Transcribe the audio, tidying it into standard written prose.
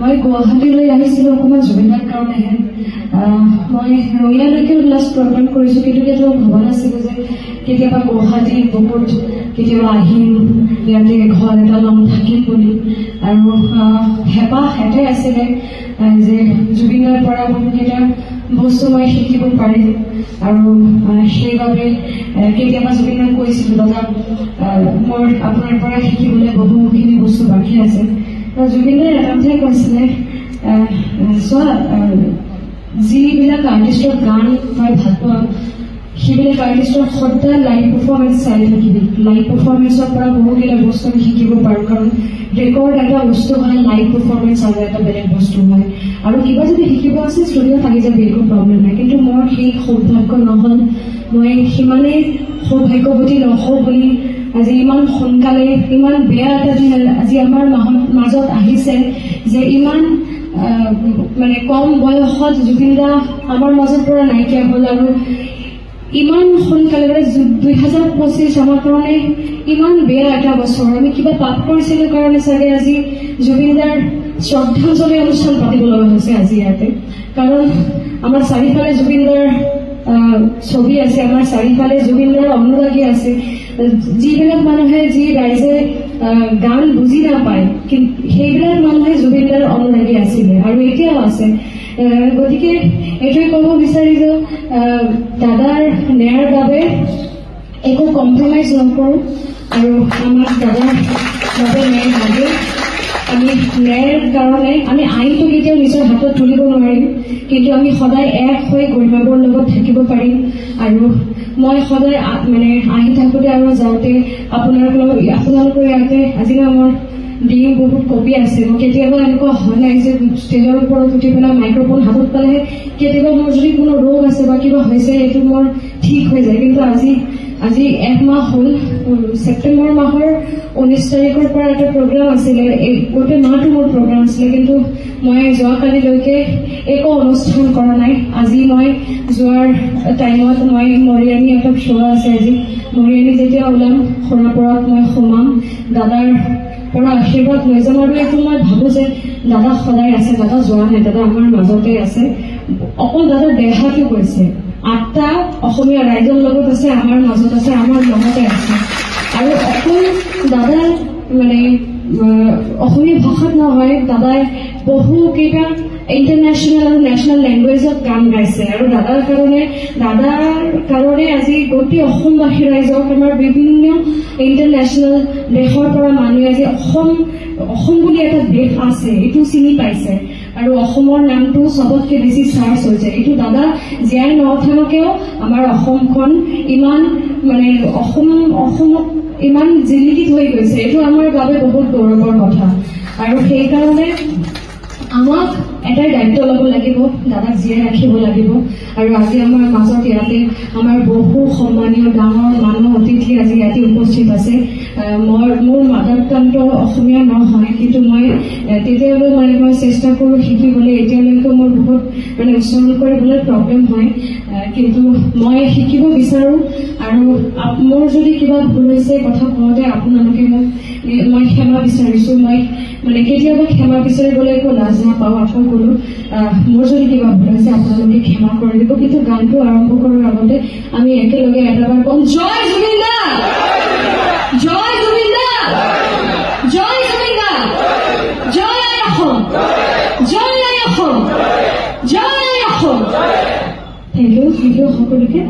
মই গুৱাহাটীলৈ আহিছিলো অকণমান জুবিনৰ কাৰণেহে মই ৰঙিয়ালৈকে লাষ্ট প্ৰগ্ৰাম কৰিছো কিন্তু কেতিয়াবা ভবা নাছিলো যে কেতিয়াবা গুৱাহাটী বহুত কেতিয়াবা আহিম ইয়াতে ঘৰ এটা ল'ম থাকিম বুলি আৰু হেঁপাহ এটাই আছিলে যে জুবিনৰ পৰা বহুতকেইটা বস্তু মই শিকিব পাৰিম আৰু সেইবাবে কেতিয়াবা জুবিনক কৈছিলো দাদা মোৰ আপোনাৰ পৰা শিকিবলৈ বহুখিনি বস্তু বাকী আছে জুবিনে এটা কথাই কৈছিলে চোৱা যিবিলাক আৰ্টিষ্টৰ গান মই ভাল পাওঁ সেইবিলাক আৰ্টিষ্টৰ সদায় লাইভ পাৰফৰ্মেঞ্চ চাই থাকিবি লাইভ পাৰফৰ্মেঞ্চৰ পৰা বহুকেইটা বস্তু আমি শিকিব পাৰোঁ কাৰণ ৰেকৰ্ড এটা বস্তু হয় লাইভ পাৰফৰ্মেঞ্চ আৰু এটা বেলেগ বস্তু হয় আৰু কিবা যদি শিকিব আছে ষ্টুডিঅ'ত থাকি যাবি একো প্ৰব্লেম নাই কিন্তু মোৰ সেই সৌভাগ্য নহ'ল মই সিমানেই সৌভাগ্যৱতী নহওঁ বুলি আজি ইমান সোনকালে ইমান বেয়া এটা দিন আজি আমাৰ মাজত আহিছে যে ইমান মানে কম বয়সত জুবিন দা আমাৰ মাজৰ পৰা নাইকিয়া হ'ল আৰু ইমান সোনকালে 2025 আমাৰ কাৰণে ইমান বেয়া এটা বছৰ আমি কিবা পাপ কৰিছিলো কাৰণে চাগে আজি জুবিন দাৰ শ্ৰদ্ধাঞ্জলি অনুষ্ঠান পাতিব লগা হৈছে আজি ইয়াতে কাৰণ আমাৰ চাৰিওফালে জুবিন দাৰ ছবি আছে আমাৰ চাৰিওফালে জুবিন দাৰ অনুৰাগী আছে যিবিলাক মানুহে যি ৰাইজে গান বুজি নাপায় সেইবিলাক মানুহে জুবিন দাৰ অনুৰাগী আছিলে আৰু এতিয়াও আছে গতিকে এইটোৱে ক'ব বিচাৰি যে দাদাৰ ন্যায়ৰ বাবে একো কম্প্ৰমাইজ নকৰোঁ আৰু আমাক দাদাৰ বাবে ন্যায় লাগে আমি ন্যায়ৰ কাৰণে আমি আইনটো কেতিয়াও নিজৰ হাতত তুলিব নোৱাৰিম কিন্তু আমি সদায় এক হৈ গৰিমাবোৰ লগত থাকিব পাৰিম আৰু মই সদায় মানে আহি থাকোঁতে আৰু যাওঁতে আপোনালোকৰ ইয়াতে আজি মোৰ ডিঙি বহুত কপি আছে মই কেতিয়াবা এনেকুৱা হোৱা নাই যে ষ্টেজৰ ওপৰত উঠি পেলাই মাইক্ৰফোন হাতত পালেহে কেতিয়াবা মোৰ যদি কোনো ৰোগ আছে বা কিবা হৈছে এইটো মোৰ ঠিক হৈ যায় কিন্তু আজি এক মাহ হ'ল ছেপ্টেম্বৰ মাহৰ 19 তাৰিখৰ পৰা এটা প্ৰগ্ৰাম আছিলে গোটেই মাহটো মোৰ প্ৰগ্ৰাম আছিলে কিন্তু মই যোৱাকালিলৈকে একো অনুষ্ঠান কৰা নাই আজি মই যোৱাৰ টাইমত মই মৰিয়ানী এটা শ্ব' আছে আজি মৰিয়ানী যেতিয়া ওলাম খোৰাপৰাত মই সোমাম দাদাৰ পৰা আশীৰ্বাদ লৈ যাম আৰু এইটো মই ভাবোঁ যে দাদা সদায় আছে দাদা যোৱা নাই দাদা আমাৰ মাজতে আছে অকল দাদাৰ দেহাটো গৈছে 8টা অসমীয়া ৰাইজৰ লগত আছে আমাৰ মাজত আছে আমাৰ লগতে আছে আৰু অকল দাদা মানে অসমীয়া ভাষাত নহয় দাদাই বহুকেইটা ইণ্টাৰনেশ্যনেল আৰু নেশ্যনেল লেংগুৱেজত গান গাইছে আৰু দাদাৰ কাৰণে আজি গোটেই অসমবাসী ৰাইজক আমাৰ বিভিন্ন ইণ্টাৰনেশ্যনেল দেশৰ পৰা মানুহে আজি অসম বুলি এটা দেশ আছে এইটো চিনি পাইছে আৰু অসমৰ নামটো চবতকৈ বেছি চাৰ্চ হৈছে এইটো দাদা জীয়াই নথাকোকেও আমাৰ অসমখন ইমান মানে অসমত ইমান জিলিকিত হৈ গৈছে এইটো আমাৰ বাবে বহুত গৌৰৱৰ কথা আৰু সেইকাৰণে আমাক এটাই দায়িত্ব ল'ব লাগিব দাদাক জীয়াই ৰাখিব লাগিব আৰু আজি আমাৰ মাজত ইয়াতে আমাৰ বহু সন্মানীয় ডাঙৰ মানুহ অতিথি আজি ইয়াতে উপস্থিত আছে মোৰ মাদাৰ টাংটো অসমীয়া নহয় কিন্তু মই তেতিয়ালৈ মই চেষ্টা কৰোঁ শিকিবলৈ এতিয়ালৈকে মোৰ বহুত মানে উচ্চাৰণ কৰিবলৈ প্ৰব্লেম হয় কিন্তু মই শিকিব বিচাৰোঁ আৰু মোৰ যদি কিবা ভুল হৈছে কথা কওঁতে আপোনালোকে মই ক্ষমা বিচাৰিছোঁ মই মানে কেতিয়াবা ক্ষমা বিচাৰিবলৈ একো লাজ নাপাওঁ আকৌ ক'লোঁ মোৰ যদি কিবা ভুল হৈছে আপোনালোকে ক্ষমা কৰি দিব কিন্তু গানটো আৰম্ভ কৰাৰ আগতে আমি একেলগে এটাবাৰ কম জয় জুবিন দা জয় জুবিন দা জয় জুবিন দা জয় অসম জয় অসম জয় অসম থেংক ইউ সকলোকে